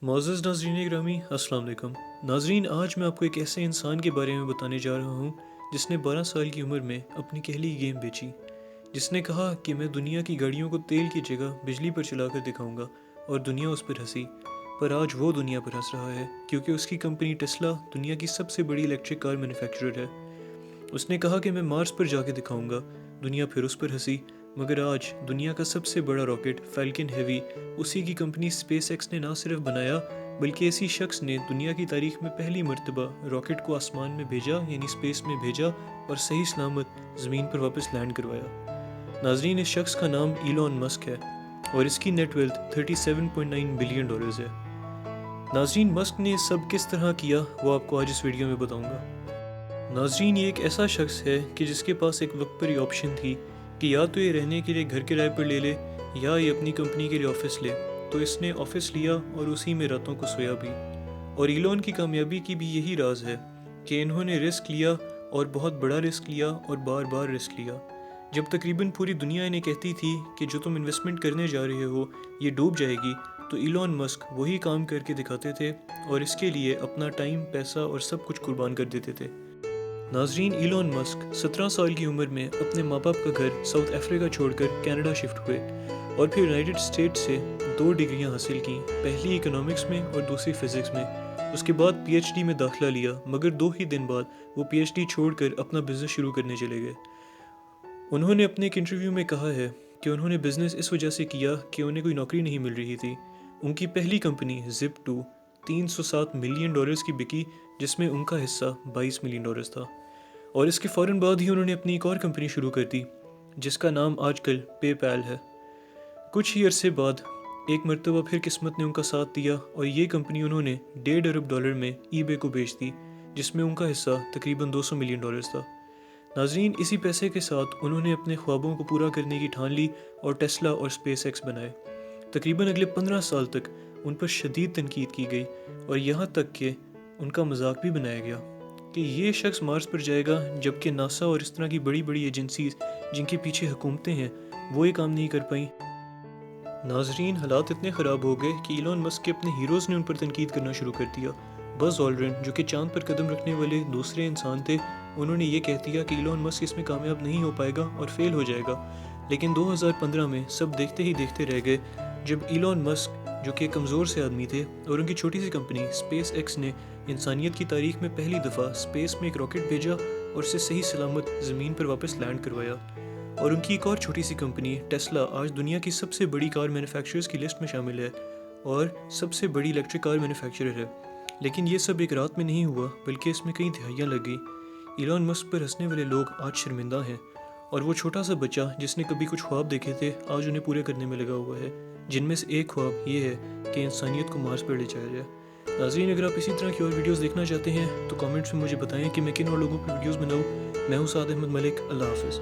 معزز ناظرین گرامی السلام علیکم ناظرین، آج میں آپ کو ایک ایسے انسان کے بارے میں بتانے جا رہا ہوں جس نے 12 سال کی عمر میں اپنی پہلی گیم بیچی، جس نے کہا کہ میں دنیا کی گاڑیوں کو تیل کی جگہ بجلی پر چلا کر دکھاؤں گا، اور دنیا اس پر ہنسی۔ پر آج وہ دنیا پر ہنس رہا ہے کیونکہ اس کی کمپنی ٹیسلا دنیا کی سب سے بڑی الیکٹرک کار مینوفیکچرر ہے۔ اس نے کہا کہ میں مارس پر جا کے دکھاؤں گا، دنیا پھر اس پر ہنسی۔ مگر آج دنیا کا سب سے بڑا راکٹ فیلکن ہیوی اسی کی کمپنی اسپیس ایکس نے نہ صرف بنایا بلکہ اسی شخص نے دنیا کی تاریخ میں پہلی مرتبہ راکٹ کو آسمان میں بھیجا، یعنی اسپیس میں بھیجا، اور صحیح سلامت زمین پر واپس لینڈ کروایا۔ ناظرین، اس شخص کا نام ایلون مسک ہے اور اس کی نیٹ ویلتھ 37.9 بلین ڈالرز ہے۔ ناظرین، مسک نے یہ سب کس طرح کیا وہ آپ کو آج اس ویڈیو میں بتاؤں گا۔ ناظرین، یہ ایک ایسا شخص ہے کہ جس کے پاس ایک وقت پر یہ آپشن تھی کہ یا تو یہ رہنے کے لیے گھر کرائے پر لے لے یا یہ اپنی کمپنی کے لیے آفس لے، تو اس نے آفس لیا اور اسی میں راتوں کو سویا بھی۔ اور ایلون کی کامیابی کی بھی یہی راز ہے کہ انہوں نے رسک لیا اور بہت بڑا رسک لیا اور بار بار رسک لیا۔ جب تقریباً پوری دنیا انہیں کہتی تھی کہ جو تم انویسٹمنٹ کرنے جا رہے ہو یہ ڈوب جائے گی، تو ایلون مسک وہی کام کر کے دکھاتے تھے اور اس کے لیے اپنا ٹائم، پیسہ اور سب کچھ قربان کر دیتے تھے۔ ناظرین، ایلون مسک 17 سال کی عمر میں اپنے ماں باپ کا گھر ساؤتھ افریقہ چھوڑ کر کینیڈا شفٹ ہوئے اور پھر یونائٹڈ اسٹیٹس سے 2 ڈگریاں حاصل کیں، پہلی اکنامکس میں اور دوسری فزکس میں۔ اس کے بعد پی ایچ ڈی میں داخلہ لیا، مگر 2 ہی دن بعد وہ پی ایچ ڈی چھوڑ کر اپنا بزنس شروع کرنے چلے گئے۔ انہوں نے اپنے ایک انٹرویو میں کہا ہے کہ انہوں نے بزنس اس وجہ سے کیا کہ انہیں کوئی نوکری نہیں مل رہی تھی۔ ان کی پہلی کمپنی زپ2 $307 ملین کی بکی، جس میں ان کا حصہ $22 ملین تھا، اور اس کے فوراً بعد ہی انہوں نے اپنی ایک اور کمپنی شروع کر دی جس کا نام آج کل پے پیل ہے۔ کچھ ہی عرصے بعد ایک مرتبہ پھر قسمت نے ان کا ساتھ دیا اور یہ کمپنی انہوں نے $1.5 ارب میں ای بے کو بیچ دی، جس میں ان کا حصہ تقریباً $200 ملین تھا۔ ناظرین، اسی پیسے کے ساتھ انہوں نے اپنے خوابوں کو پورا کرنے کی ٹھان لی اور ٹیسلا اور اسپیس ایکس بنائے۔ تقریباً اگلے 15 سال تک ان پر شدید تنقید کی گئی اور یہاں تک کہ ان کا مذاق بھی بنایا گیا کہ یہ شخص مارس پر جائے گا، جبکہ ناسا اور اس طرح کی بڑی بڑی ایجنسیز جن کے پیچھے حکومتیں ہیں وہ یہ کام نہیں کر پائیں۔ ناظرین، حالات اتنے خراب ہو گئے کہ ایلون مسک کے اپنے ہیروز نے ان پر تنقید کرنا شروع کر دیا۔ بز آلڈرن، جو کہ چاند پر قدم رکھنے والے دوسرے انسان تھے، انہوں نے یہ کہہ دیا کہ ایلون مسک اس میں کامیاب نہیں ہو پائے گا اور فیل ہو جائے گا۔ لیکن 2015 میں سب دیکھتے ہی دیکھتے رہ گئے جب ایلون مسک، جو کہ کمزور سے آدمی تھے، اور ان کی چھوٹی سی کمپنی اسپیس ایکس نے انسانیت کی تاریخ میں پہلی دفعہ اسپیس میں ایک راکٹ بھیجا اور اسے صحیح سلامت زمین پر واپس لینڈ کروایا۔ اور ان کی ایک اور چھوٹی سی کمپنی ٹیسلا آج دنیا کی سب سے بڑی کار مینوفیکچررز کی لسٹ میں شامل ہے اور سب سے بڑی الیکٹرک کار مینوفیکچرر ہے۔ لیکن یہ سب ایک رات میں نہیں ہوا، بلکہ اس میں کئی دہائیاں لگ گئی۔ ایلون مسک پر ہنسنے والے لوگ آج شرمندہ ہیں، اور وہ چھوٹا سا بچہ جس نے کبھی کچھ خواب دیکھے تھے آج انہیں پورے کرنے میں لگا ہوا ہے، جن میں سے ایک خواب یہ ہے کہ انسانیت کو مارس پر لے جایا جائے۔ ناظرین، اگر آپ اسی طرح کی اور ویڈیوز دیکھنا چاہتے ہیں تو کامنٹس میں مجھے بتائیں کہ میں کن اور لوگوں پر ویڈیوز بناؤں۔ میں ہوں سعد احمد ملک، اللہ حافظ۔